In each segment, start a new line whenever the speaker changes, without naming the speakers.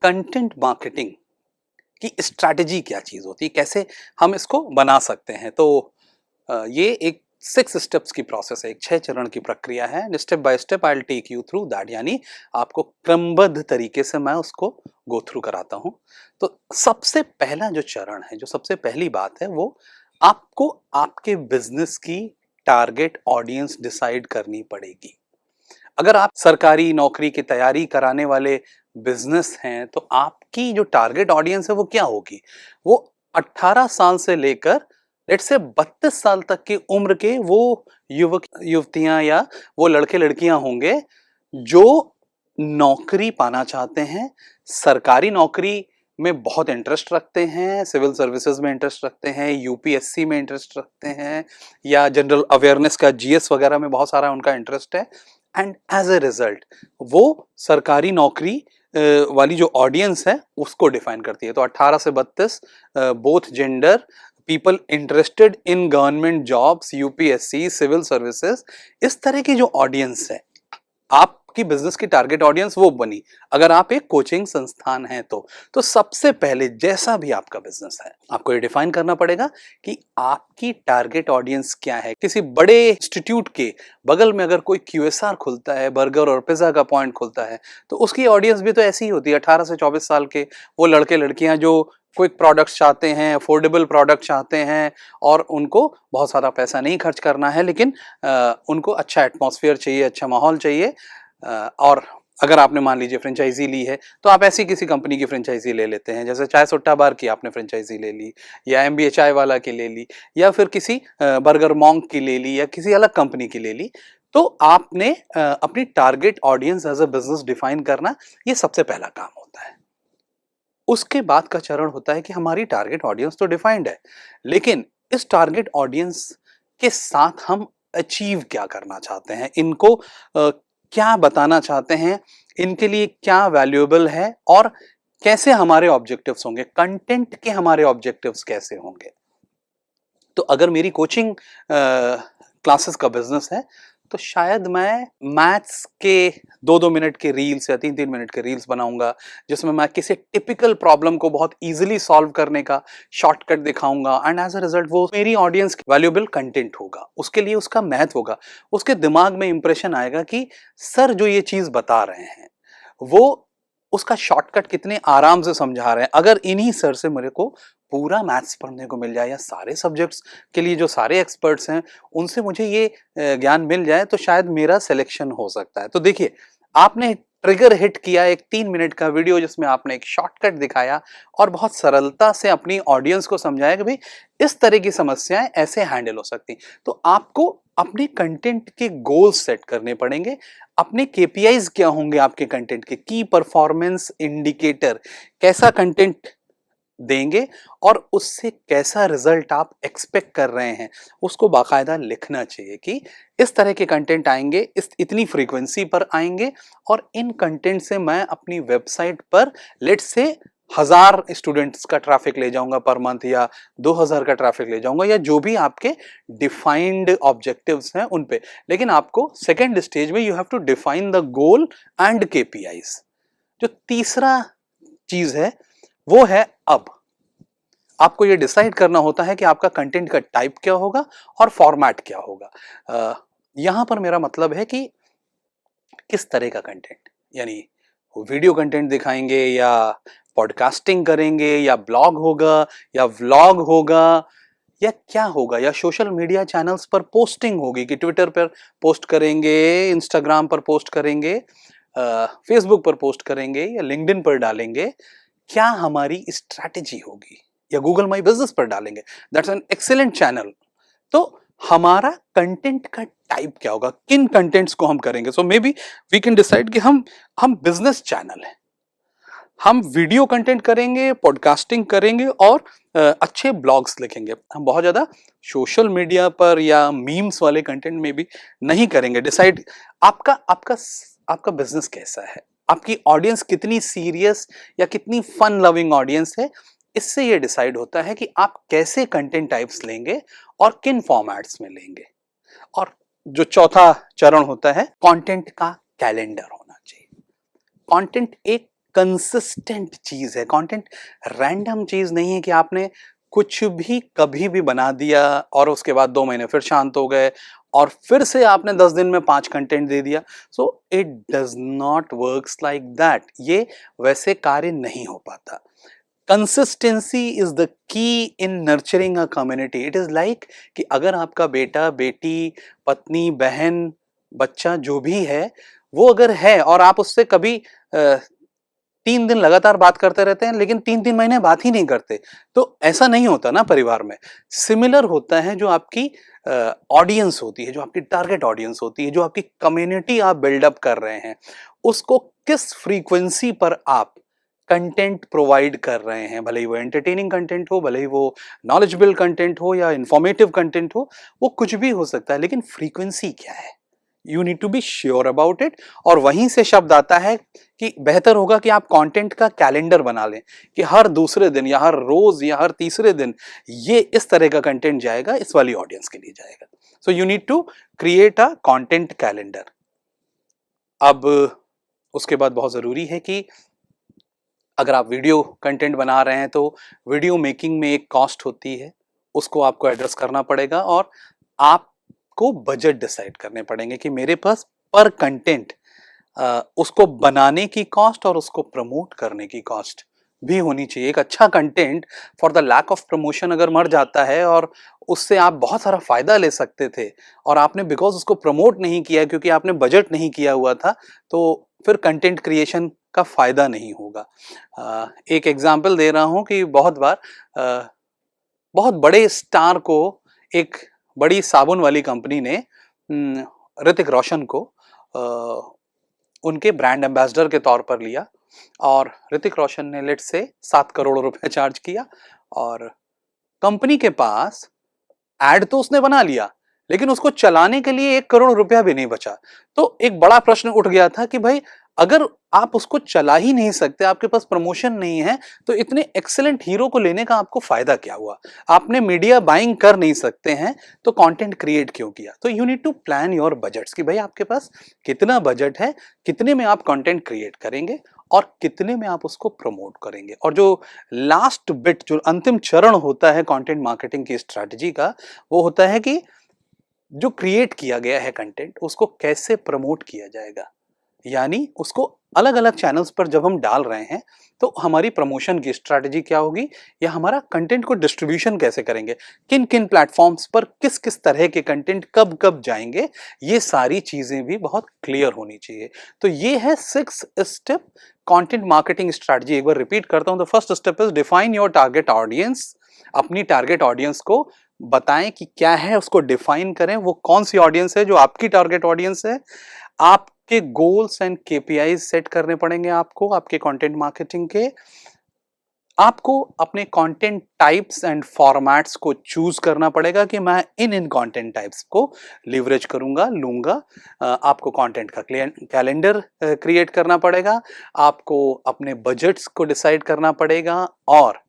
Content marketing की strategy क्या चीज होती है, कैसे हम इसको बना सकते हैं। तो ये एक 6 स्टेप्स की प्रोसेस है, एक 6 चरण की प्रक्रिया है। Step by step I will take you through that, यानी आपको क्रमबद्ध तरीके से मैं उसको गो थ्रू कराता हूं। तो सबसे पहला जो चरण है, जो सबसे पहली बात है, वो आपको आपके बिजनेस की टारगेट ऑडियंस डिसाइड करनी पड़ेगी। अगर आप सरकारी नौकरी की तैयारी कराने वाले बिजनेस हैं तो आपकी जो टारगेट ऑडियंस है वो क्या होगी? वो 18 साल से लेकर लेट्स से 32 साल तक की उम्र के वो युवक युवतियां या वो लड़के लड़कियां होंगे जो नौकरी पाना चाहते हैं, सरकारी नौकरी में बहुत इंटरेस्ट रखते हैं, सिविल सर्विसेज में इंटरेस्ट रखते हैं, यूपीएससी में इंटरेस्ट रखते हैं, या जनरल अवेयरनेस का जीएस वगैरह में बहुत सारा उनका इंटरेस्ट है। एंड एज ए रिजल्ट वो सरकारी नौकरी वाली जो ऑडियंस है उसको डिफाइन करती है। तो 18 से 32 both gender people interested in government jobs, UPSC, civil services, इस तरह की जो ऑडियंस है आपकी बिजनेस की टारगेट ऑडियंस वो बनी। अगर आप एक कोचिंग संस्थान है तो सबसे पहले जैसा भी आपका बिजनेस है आपको ये डिफाइन करना पड़ेगा कि आपकी टारगेट ऑडियंस क्या है। किसी बड़े इंस्टीट्यूट के बगल में अगर कोई क्यूएसआर खुलता है, बर्गर और पिज्जा का पॉइंट खुलता है, तो उसकी ऑडियंस भी तो ऐसी ही होती है, 18 से 24 साल के वो लड़के लड़कियां जो क्विक प्रोडक्ट्स चाहते हैं, अफोर्डेबल प्रोडक्ट चाहते हैं, और उनको बहुत सारा पैसा नहीं खर्च करना है, लेकिन उनको अच्छा एटमॉस्फेयर चाहिए, अच्छा माहौल चाहिए। और अगर आपने मान लीजिए फ्रेंचाइजी ली है तो आप ऐसी किसी कंपनी की फ्रेंचाइजी ले लेते हैं, जैसे चाय सुट्टा बार की आपने फ्रेंचाइजी ले ली, या एमबीए चाय वाला की ले ली, या फिर किसी बर्गर मॉन्क की ले ली, या किसी अलग कंपनी की ले ली। तो आपने अपनी target audience as a business define करना, ये सबसे पहला काम होता है। उसके बाद का चरण होता है कि हमारी टारगेट ऑडियंस तो डिफाइंड है, लेकिन इस टारगेट ऑडियंस के साथ हम अचीव क्या करना चाहते हैं, इनको क्या बताना चाहते हैं, इनके लिए क्या वैल्यूएबल है, और कैसे हमारे ऑब्जेक्टिव्स होंगे, कंटेंट के हमारे ऑब्जेक्टिव्स कैसे होंगे। तो अगर मेरी कोचिंग क्लासेस का बिजनेस है तो शायद मैं मैथ्स के 2-2 मिनट के रील्स या 3-3 मिनट के रील्स बनाऊंगा, जिसमें मैं किसी टिपिकल प्रॉब्लम को बहुत इजीली सॉल्व करने का शॉर्टकट दिखाऊंगा, एंड एज अ रिजल्ट वो मेरी ऑडियंस वैल्यूएबल कंटेंट होगा, उसके लिए उसका महत्व होगा। उसके दिमाग में इंप्रेशन आएगा कि सर जो ये चीज बता रहे हैं वो उसका शॉर्टकट कितने आराम से समझा रहे हैं। अगर इन्हीं सर से मेरे को पूरा मैथ्स पढ़ने को मिल जाए, या सारे सब्जेक्ट्स के लिए जो सारे एक्सपर्ट्स हैं उनसे मुझे ये ज्ञान मिल जाए, तो शायद मेरा सिलेक्शन हो सकता है। तो देखिए, आपने ट्रिगर हिट किया एक 3 मिनट का वीडियो जिसमें आपने एक शॉर्टकट दिखाया और बहुत सरलता से अपनी ऑडियंस को समझाया कि भाई इस तरह की समस्याएं ऐसे हैंडल हो सकती। तो आपको अपने कंटेंट के गोल्स सेट करने पड़ेंगे। अपने केपीआईज क्या होंगे आपके कंटेंट के, की परफॉर्मेंस इंडिकेटर, कैसा कंटेंट देंगे और उससे कैसा रिजल्ट आप एक्सपेक्ट कर रहे हैं, उसको बाकायदा लिखना चाहिए कि इस तरह के कंटेंट आएंगे, इस इतनी फ्रीक्वेंसी पर आएंगे, और इन कंटेंट से मैं अपनी वेबसाइट पर लेट्स से 1000 स्टूडेंट्स का ट्रैफिक ले जाऊंगा पर मंथ, या 2000 का ट्रैफिक ले जाऊंगा, या जो भी आपके डिफाइंड ऑब्जेक्टिव्स हैं उन पे। लेकिन आपको सेकेंड स्टेज में you have to define the goal and KPIs. जो तीसरा चीज है वो है, अब आपको ये डिसाइड करना होता है कि आपका कंटेंट का टाइप क्या होगा और फॉर्मेट क्या होगा। यहां पर मेरा मतलब है कि किस तरह का कंटेंट, यानी वीडियो कंटेंट दिखाएंगे, या पॉडकास्टिंग करेंगे, या ब्लॉग होगा, या व्लॉग होगा, या क्या होगा, या सोशल मीडिया चैनल्स पर पोस्टिंग होगी कि ट्विटर पर पोस्ट करेंगे, इंस्टाग्राम पर पोस्ट करेंगे, फेसबुक पर पोस्ट करेंगे, या लिंक्डइन पर डालेंगे, क्या हमारी स्ट्रैटेजी होगी, या गूगल माई बिजनेस पर डालेंगे, दैट्स एन एक्सीलेंट चैनल। तो हमारा कंटेंट का टाइप क्या होगा, किन कंटेंट्स को हम करेंगे। So may be we can decide कि हम बिजनेस चैनल है, हम वीडियो कंटेंट करेंगे, पॉडकास्टिंग करेंगे, और अच्छे ब्लॉग्स लिखेंगे। हम बहुत ज्यादा सोशल मीडिया पर या मीम्स वाले कंटेंट में भी नहीं करेंगे। डिसाइड आपका आपका आपका बिजनेस कैसा है, आपकी ऑडियंस कितनी सीरियस या कितनी फन लविंग ऑडियंस है, इससे ये डिसाइड होता है कि आप कैसे कंटेंट टाइप्स लेंगे और किन फॉर्मेट्स में लेंगे। और जो चौथा चरण होता है, कंटेंट का कैलेंडर होना चाहिए। कंटेंट एक कंसिस्टेंट चीज है। कंटेंट रैंडम चीज नहीं है कि आपने कुछ भी कभी भी बना दिया और उसके बाद 2 महीने फिर शांत हो गए और फिर से आपने 10 दिन में 5 कंटेंट दे दिया। So it does not works like that. ये वैसे कार्य नहीं हो पाता। Consistency is the key in nurturing a community. It is like कि अगर आपका बेटा, बेटी, पत्नी, बहन, बच्चा जो भी है वो अगर है और आप उससे कभी 3 दिन लगातार बात करते रहते हैं लेकिन 3-3 महीने बात ही नहीं करते, तो ऐसा नहीं होता ना परिवार में। सिमिलर होता है जो आपकी ऑडियंस होती है, जो आपकी टारगेट ऑडियंस होती है, जो आपकी कम्युनिटी आप बिल्डअप कर रहे हैं, उसको किस फ्रीक्वेंसी पर आप कंटेंट प्रोवाइड कर रहे हैं, भले ही वो एंटरटेनिंग कंटेंट हो, भले ही वो नॉलेजेबल कंटेंट हो या इंफॉर्मेटिव कंटेंट हो, वो कुछ भी हो सकता है, लेकिन फ्रीक्वेंसी क्या है, you need to be sure about it. और वहीं से शब्द आता है कि बेहतर होगा कि आप कंटेंट का कैलेंडर बना लें कि हर दूसरे दिन या हर रोज या हर तीसरे दिन ये इस तरह का कंटेंट जाएगा, इस वाली ऑडियंस के लिए जाएगा। So you need to create a content calendar. अब उसके बाद बहुत जरूरी है कि अगर आप वीडियो कंटेंट बना रहे हैं तो वीडियो मेकिंग में एक कॉस्ट होती है, उसको आपको एड्रेस करना पड़ेगा और आपको बजट डिसाइड करने पड़ेंगे कि मेरे पास पर कंटेंट उसको बनाने की कॉस्ट और उसको प्रमोट करने की कॉस्ट भी होनी चाहिए। एक अच्छा content for the lack of promotion अगर मर जाता है और उससे आप बहुत सारा फायदा ले सकते थे और आपने बिकॉज उसको प्रमोट नहीं किया क्योंकि आपने बजट नहीं किया हुआ था, तो फिर कंटेंट क्रिएशन का फायदा नहीं होगा। एक एग्जांपल दे रहा हूं कि बहुत बार बहुत बड़े स्टार को एक बड़ी साबुन वाली कंपनी ने ऋतिक रोशन को उनके ब्रांड एम्बेसडर के तौर पर लिया और ऋतिक रोशन ने लेट से 7 करोड़ रुपए चार्ज किया और कंपनी के पास एड तो उसने बना लिया लेकिन उसको चलाने के लिए 1 करोड़ रुपया भी नहीं बचा। तो एक बड़ा प्रश्न उठ गया था कि भाई अगर आप उसको चला ही नहीं सकते, आपके पास प्रमोशन नहीं है, तो इतने एक्सीलेंट हीरो को लेने का आपको फायदा क्या हुआ? आपने मीडिया बाइंग कर नहीं सकते हैं तो कंटेंट क्रिएट क्यों किया? तो you need to plan your budgets कि भाई आपके पास कितना बजट है, कितने में आप कंटेंट क्रिएट करेंगे और कितने में आप उसको प्रमोट करेंगे। और जो लास्ट बिट, जो अंतिम चरण होता है कंटेंट मार्केटिंग की स्ट्रैटेजी का, वो होता है कि जो क्रिएट किया गया है कंटेंट उसको कैसे प्रमोट किया जाएगा। यानी उसको अलग अलग चैनल्स पर जब हम डाल रहे हैं तो हमारी प्रमोशन की स्ट्रैटेजी क्या होगी या हमारा कंटेंट को डिस्ट्रीब्यूशन कैसे करेंगे, किन किन प्लेटफॉर्म्स पर किस किस तरह के कंटेंट कब कब जाएंगे, ये सारी चीजें भी बहुत क्लियर होनी चाहिए। तो ये है 6 स्टेप कंटेंट मार्केटिंग स्ट्रैटेजी। एक बार रिपीट करता हूं। The first step is define your target audience. अपनी टारगेट ऑडियंस को बताएं कि क्या है, उसको डिफाइन करें, वो कौन सी ऑडियंस है जो आपकी टारगेट ऑडियंस है। आपके गोल्स एंड केपीआईज सेट करने पड़ेंगे आपको आपके कंटेंट मार्केटिंग के। आपको अपने कंटेंट टाइप्स एंड फॉर्मेट्स को चूज करना पड़ेगा कि मैं इन कंटेंट टाइप्स को लिवरेज करूंगा, लूंगा। आपको कंटेंट का कैलेंडर क्रिएट करना पड़ेगा, आपको अपने बजट्स को डिसाइड करना पड़ेगा और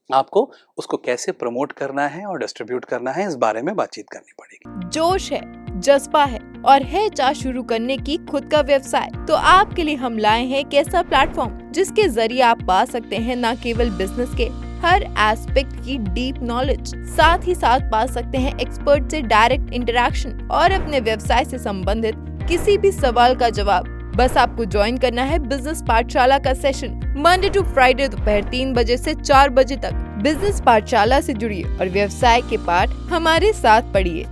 आपको उसको कैसे प्रमोट करना है और डिस्ट्रीब्यूट करना है, इस बारे में बातचीत करनी पड़ेगी।
जोश है, जज्बा है और है चाह शुरू करने की खुद का व्यवसाय, तो आपके लिए हम लाए हैं एक ऐसा प्लेटफॉर्म जिसके जरिए आप पा सकते हैं न केवल बिजनेस के हर एस्पेक्ट की डीप नॉलेज, साथ ही साथ पा सकते हैं एक्सपर्ट से डायरेक्ट इंटरेक्शन और अपने व्यवसाय से संबंधित किसी भी सवाल का जवाब। बस आपको ज्वाइन करना है बिजनेस पाठशाला का सेशन मंडे टू फ्राइडे दोपहर 3 बजे से 4 बजे तक। बिजनेस पाठशाला से जुड़िए और व्यवसाय के पाठ हमारे साथ पढ़िए।